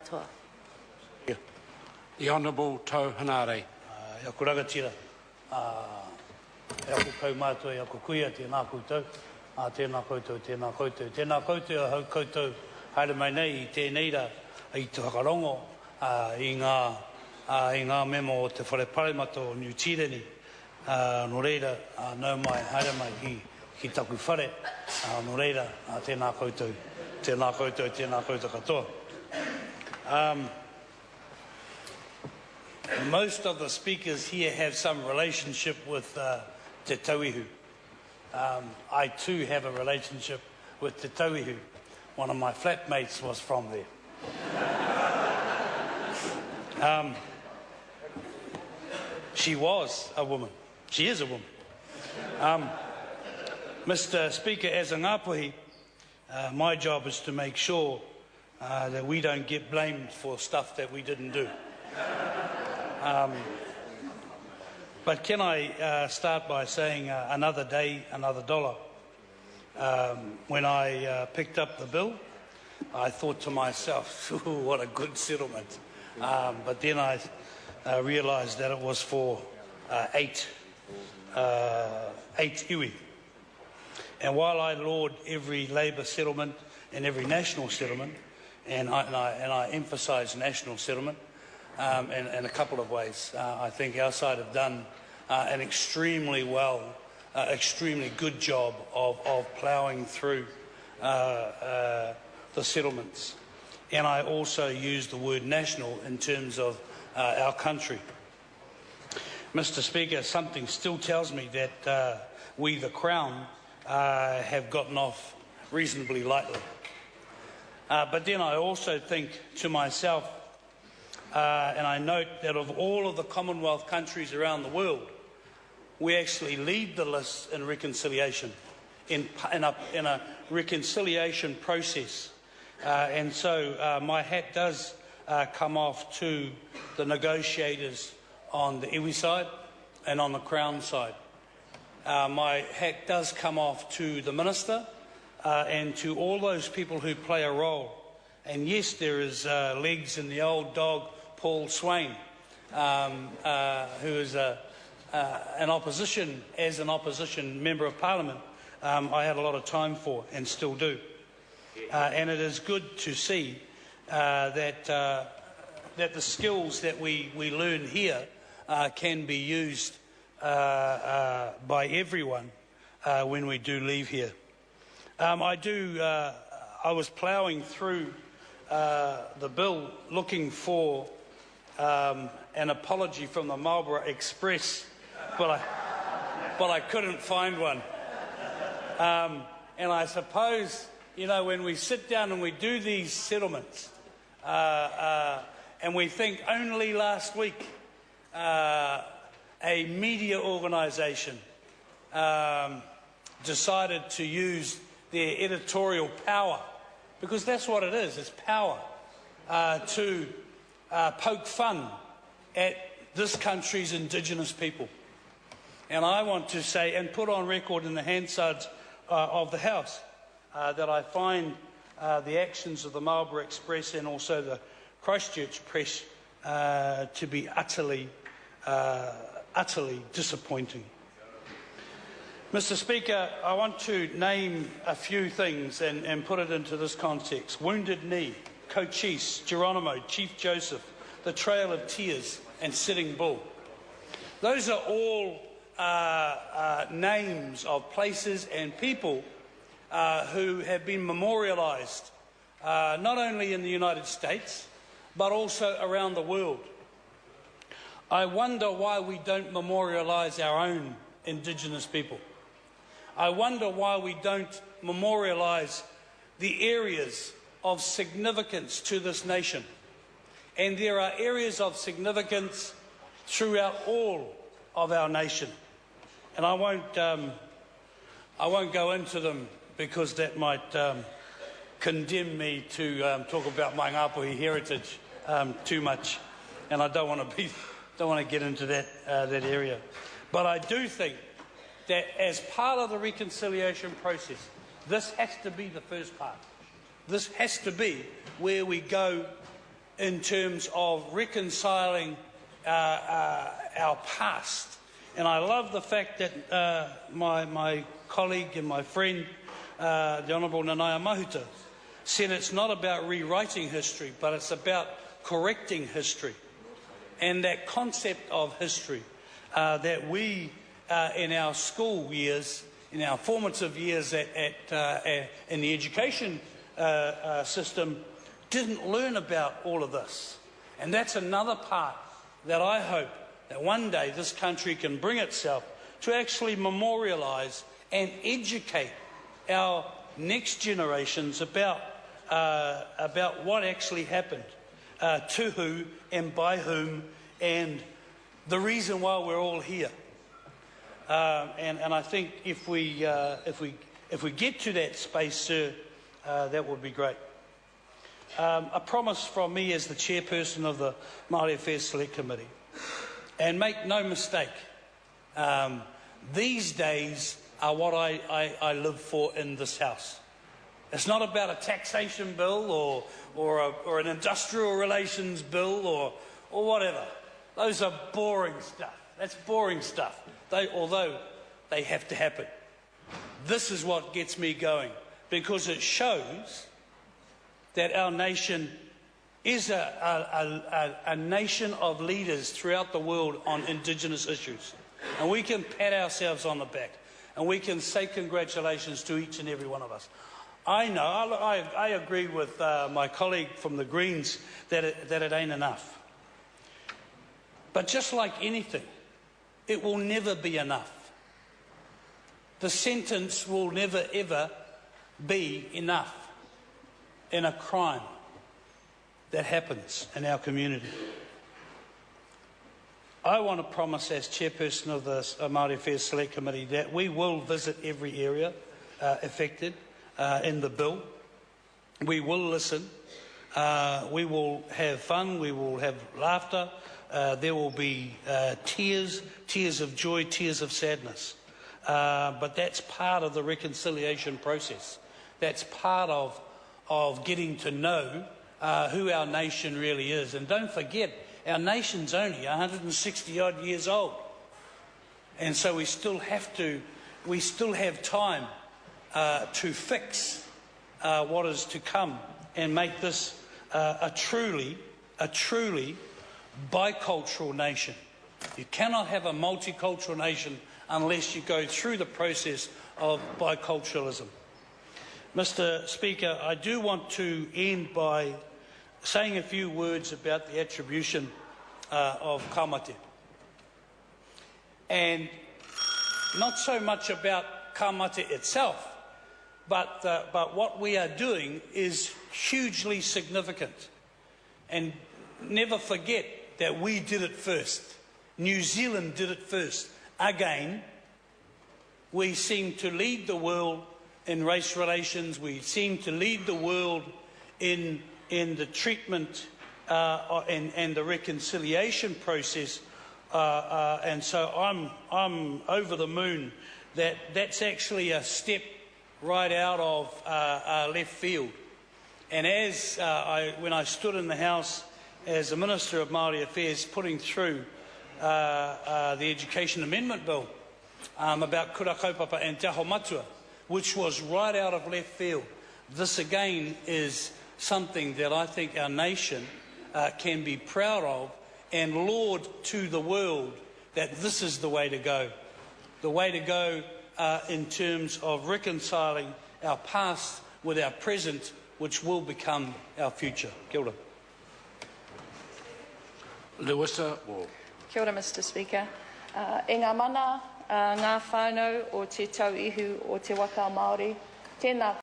katoa. The Honourable Tau Hanare. Ia kuragatira. Ia ku kaumātua, ia ku kuia, tēnā koutou. Tēnā koutou, tēnā koutou. Tēnā koutou, hau koutou haere mai nei I tēnei rā, I te whakarongo, I ngā memo o te whareparemato o New Zealand. No reira, nau mai, haere mai ki taku whare. No reira, tēnā koutou, tēnā koutou, tēnā koutou katoa. Most of the speakers here have some relationship with Te Tauihu. I too have a relationship with Te Tauihu. One of my flatmates was from there. She was a woman. She is a woman. Mr. Speaker, as a Ngāpuhi, my job is to make sure that we don't get blamed for stuff that we didn't do. But can I start by saying another day, another dollar. When I picked up the bill, I thought to myself, what a good settlement. But then I realised that it was for eight iwi. And while I laud every Labour settlement and every national settlement, and I emphasise national settlement, in a couple of ways. I think our side have done an extremely good job of ploughing through the settlements. And I also use the word national in terms of our country. Mr. Speaker, something still tells me that we, the Crown, have gotten off reasonably lightly. But then I also think to myself, and I note that of all of the Commonwealth countries around the world, we actually lead the list in reconciliation, in a reconciliation process. And so my hat does come off to the negotiators on the iwi side and on the Crown side. My hat does come off to the Minister and to all those people who play a role. And yes, there is legs in the old dog, Paul Swain, who is an opposition member of Parliament. I had a lot of time for and still do. And it is good to see that the skills that we learn here can be used by everyone when we do leave here. I was ploughing through the bill looking for an apology from the Marlborough Express, but I couldn't find one. And I suppose, you know, when we sit down and we do these settlements, and we think only last week a media organisation decided to use their editorial power, because that's what it is, it's power, to poke fun at this country's Indigenous people. And I want to say, and put on record in the Hansard of the House, that I find the actions of the Marlborough Express and also the Christchurch Press to be utterly disappointing. Mr. Speaker, I want to name a few things and put it into this context. Wounded Knee, Cochise, Geronimo, Chief Joseph, the Trail of Tears and Sitting Bull. Those are all names of places and people who have been memorialised not only in the United States but also around the world. I wonder why we don't memorialise our own Indigenous people. I wonder why we don't memorialise the areas of significance to this nation. And there are areas of significance throughout all of our nation. And I won't go into them because that might condemn me to talk about my Ngāpuhi heritage too much, and I don't want to get into that area. But I do think that as part of the reconciliation process, this has to be the first part. This has to be where we go in terms of reconciling our past. And I love the fact that my colleague and my friend, the Honourable Nanaia Mahuta, said it's not about rewriting history, but it's about correcting history. And that concept of history that we, in our school years, in our formative years in the education system, didn't learn about all of this. And that's another part that I hope that one day this country can bring itself to actually memorialise and educate our next generations about what actually happened, to who and by whom, and the reason why we're all here. And I think if we get to that space, sir, that would be great. A promise from me as the chairperson of the Māori Affairs Select Committee. And make no mistake, these days are what I live for in this House. It's not about a taxation bill or an industrial relations bill or whatever. Those are boring stuff. That's boring stuff, although they have to happen. This is what gets me going, because it shows that our nation is a nation of leaders throughout the world on Indigenous issues. And we can pat ourselves on the back and we can say congratulations to each and every one of us. I know, I agree with my colleague from the Greens that it ain't enough. But just like anything, it will never be enough. The sentence will never ever be enough in a crime that happens in our community. I want to promise, as chairperson of the Māori Affairs Select Committee, that we will visit every area affected in the bill. We will listen. We will have fun. We will have laughter. There will be tears of joy, tears of sadness. But that's part of the reconciliation process. That's part of getting to know who our nation really is. And don't forget, our nation's only 160 odd years old. And so we still have time to fix what is to come and make this a truly bicultural nation. You cannot have a multicultural nation unless you go through the process of biculturalism. Mr. Speaker, I do want to end by saying a few words about the attribution of kaumate. And not so much about kaumate itself, but what we are doing is hugely significant. And never forget that we did it first. New Zealand did it first. Again, we seem to lead the world in race relations. We seem to lead the world in the treatment and the reconciliation process. And so I'm over the moon that that's actually a step right out of left field. And as when I stood in the House as the Minister of Māori Affairs putting through the Education Amendment Bill about kura kaupapa and te aho matua, which was right out of left field, this again is something that I think our nation can be proud of and laud to the world that this is the way to go. The way to go in terms of reconciling our past with our present, which will become our future. Kia ora. Lewisa, or... Kia ora, Mr. Speaker. E ngā mana, ngā whānau o te tauihu o te waka Māori, tēnā